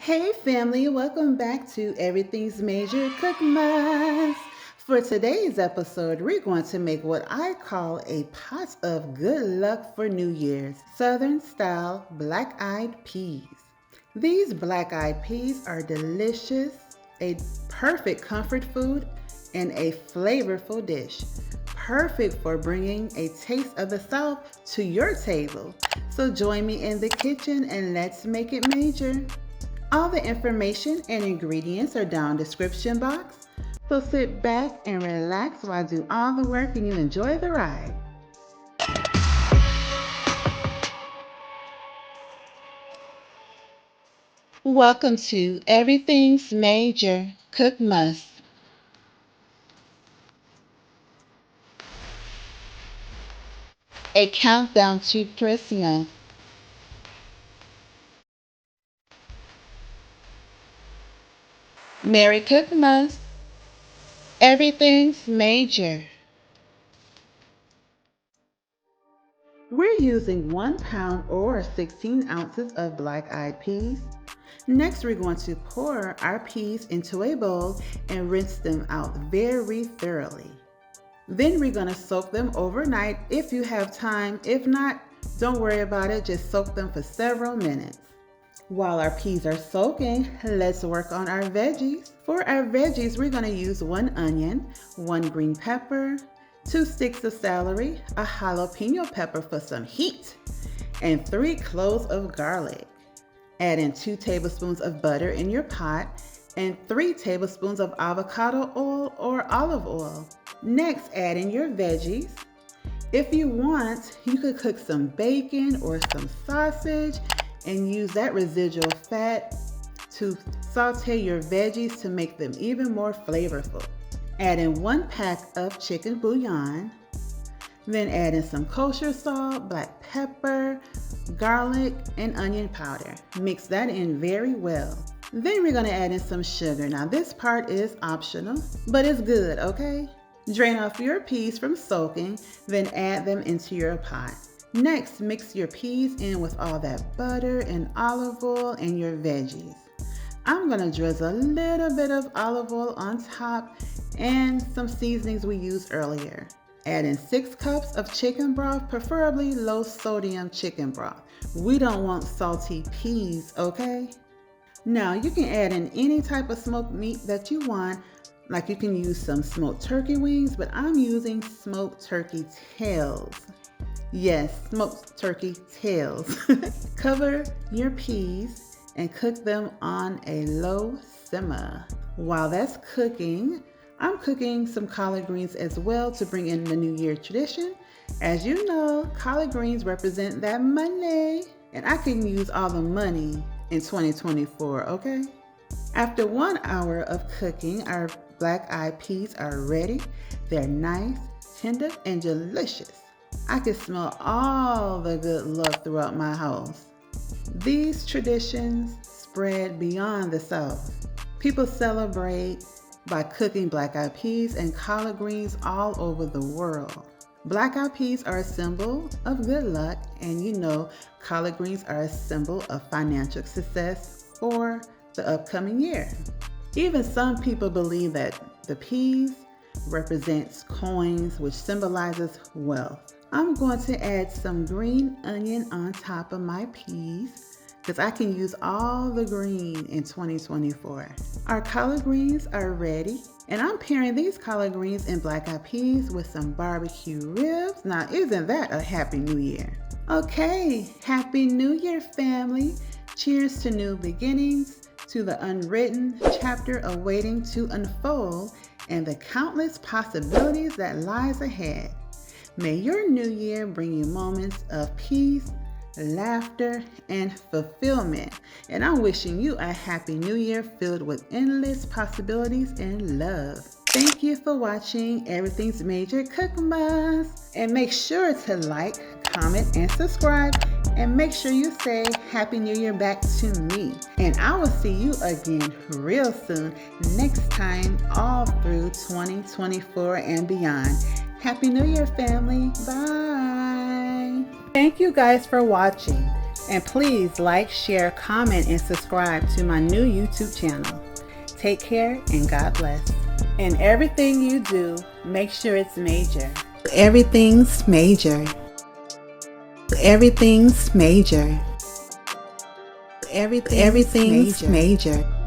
Hey family, welcome back to Everything's Major Cookmas. For today's episode, we're going to make what I call a pot of good luck for New Year's, Southern style black-eyed peas. These black-eyed peas are delicious, a perfect comfort food, and a flavorful dish. Perfect for bringing a taste of the South to your table. So join me in the kitchen and let's make it major. All the information and ingredients are down in the description box. So sit back and relax while I do all the work and you enjoy the ride. Welcome to Everything's Major Cookmas. A countdown to Christmas. Merry Cookmas. Everything's Major. We're using 1 pound or 16 ounces of black-eyed peas. Next, we're going to pour our peas into a bowl and rinse them out very thoroughly. Then we're going to soak them overnight if you have time. If not, don't worry about it. Just soak them for several minutes. While our peas are soaking, let's work on our veggies. For our veggies, we're going to use 1 onion, 1 green pepper, 2 sticks of celery, a jalapeno pepper for some heat, and 3 cloves of garlic. Add in 2 tablespoons of butter in your pot and 3 tablespoons of avocado oil or olive oil. Next, add in your veggies. If you want, you could cook some bacon or some sausage and use that residual fat to saute your veggies to make them even more flavorful. Add in 1 pack of chicken bouillon. Then add in some kosher salt, black pepper, garlic, and onion powder. Mix that in very well. Then we're going to add in some sugar. Now this part is optional, but it's good, okay? Drain off your peas from soaking, then add them into your pot. Next, mix your peas in with all that butter and olive oil and your veggies. I'm going to drizzle a little bit of olive oil on top and some seasonings we used earlier. Add in 6 cups of chicken broth, preferably low sodium chicken broth. We don't want salty peas, okay? Now you can add in any type of smoked meat that you want, like you can use some smoked turkey wings, but I'm using smoked turkey tails. Yes, smoked turkey tails. Cover your peas and cook them on a low simmer. While that's cooking, I'm cooking some collard greens as well to bring in the New Year tradition. As you know, collard greens represent that money, and I can use all the money in 2024, okay? After 1 hour of cooking, our black-eyed peas are ready. They're nice, tender, and delicious. I can smell all the good luck throughout my house. These traditions spread beyond the South. People celebrate by cooking black-eyed peas and collard greens all over the world. Black-eyed peas are a symbol of good luck, and you know collard greens are a symbol of financial success for the upcoming year. Even some people believe that the peas represents coins, which symbolizes wealth. I'm going to add some green onion on top of my peas because I can use all the green in 2024. Our collard greens are ready, and I'm pairing these collard greens and black-eyed peas with some barbecue ribs. Now, isn't that a happy new year? Okay, happy new year, family. Cheers to new beginnings, to the unwritten chapter awaiting to unfold, and the countless possibilities that lies ahead. May your new year bring you moments of peace, laughter, and fulfillment. And I'm wishing you a happy new year filled with endless possibilities and love. Thank you for watching Everything's Major Cookmas. And make sure to like, comment, and subscribe. And make sure you say Happy New Year back to me. And I will see you again real soon next time all through 2024 and beyond. Happy New Year, family. Bye. Thank you guys for watching. And please like, share, comment, and subscribe to my new YouTube channel. Take care and God bless. In everything you do, make sure it's major. Everything's major. Everything's major. Everything's major.